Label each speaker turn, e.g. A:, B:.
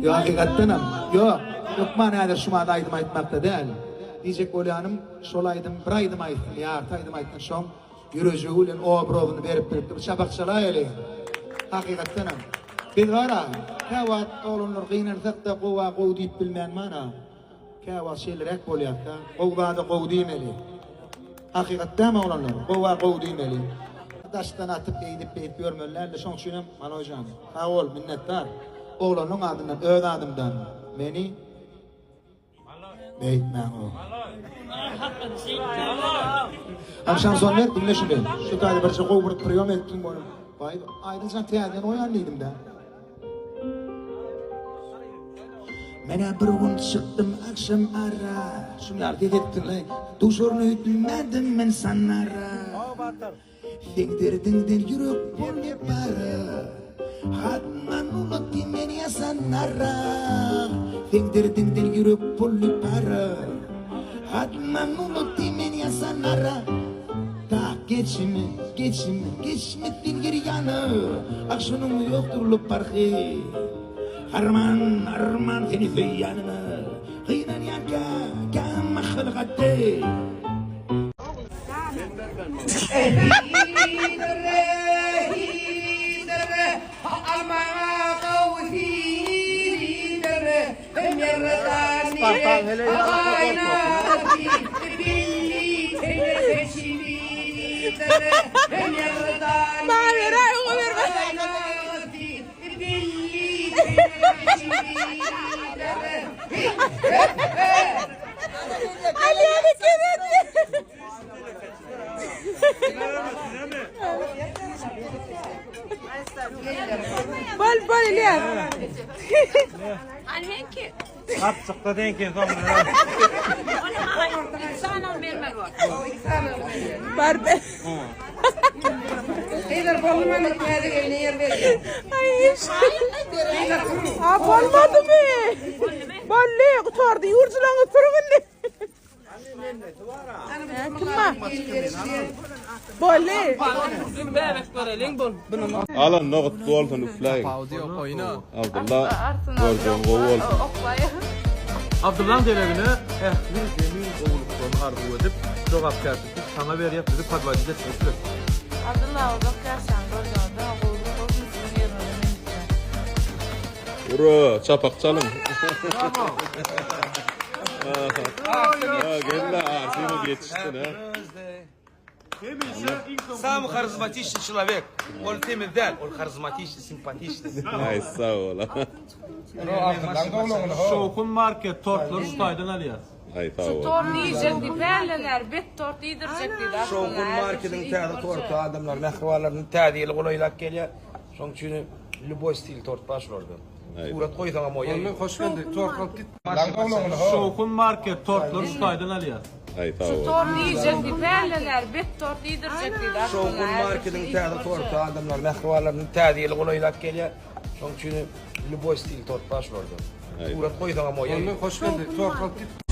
A: Yo hakikatten ama. Yok. Yok manada şu mada aydım aytmakta değil. Diyecek Hanım, şol aydım bir aydım aytın, yartı aydım aytın şom. Yürücüğüyle o probunu verip bir şabakçala öyle. Hakikatten ama. Biz var ha, kavat olunur kıynırsak da kova kov deyip bilmeyen mana. Kavat şeyler ek oluyor da, kova da kov demeli. Hakikatten mi olunur? Kova kov demeli. Daştan atıp eğdip görmeliler de şon şunum bana hocam. Ha ol minnettar. Oğlanın adından, öz adımdan beni beytmen o. Akşam son ver, dinle şimdi. Şu tane bir şey kovup priyon ettim bunu. Vay, ayrıca teyden oyanlıydım da. Mene bir gün çıktım akşam ara. Şunlar dediktin lan. Duşurunu ütülmedim ben sanara. Dingdir yürüp bol yapara. Hadman unut dimeni ya sanara. Dingdir yürüp bol yapara. Hadman unut dimeni ya sanara. Tak geçme geri yanı. Akşınım yoktur lup parkı. Arman seni feyyanına. Kıynan yanka kama khalqatte.
B: Bol Elias.
C: Anhenki.
D: Attıkta denken sonra.
C: Onu sana vermek var.
B: Barbe.
E: Eyler bolmanı kârı gelene yer veriyor.
B: Ay. Ha bolmadı mı? Bolle kutardı yurculan oturun. Kimma? Bolle.
F: Alan noqut golfun uflayın. Abdullah golfun gol.
D: Abdullah devrini bir zemin oğluklarını arzu edip cevap karşısında sana ver yaptı padvacıda sesli.
B: Abdullah o bakarsan doğrudan oğlum olsun sizin
F: Ura çapak çalın.
D: Tamam.
F: Gel la arsını geçiştin ha.
G: Сам харизматичный человек. Он темидал, он харизматичный, симпатичный.
F: Ay sağ ol.
D: Şokun market tortları Stay'dan alıyaz.
F: Ay sağ ol.
B: Tort yiyecekti, belleler, bet tort yedirecekti.
G: Şokun marketin tadı tortu adamlar, mehvalarının tadiyeli kolaylık geliyor. Şonun için любой стиль торт başlıyordu. Surat koysan ama ya.
E: Hoş geldin. Torkal git.
D: Şokun market tortları Stay'dan alıyaz.
F: Ay sağ ol.
B: Tort yiyecekti, belleler, bet tort yedirecekti.
G: Şokun marketin tadı tortu adamlar, mehvalarının tadiyeli kolaylık geliyor. Şonun için любой стиль торт başlıyordu. Surat koysan ama ya.
E: Hoş geldin. Torkal git.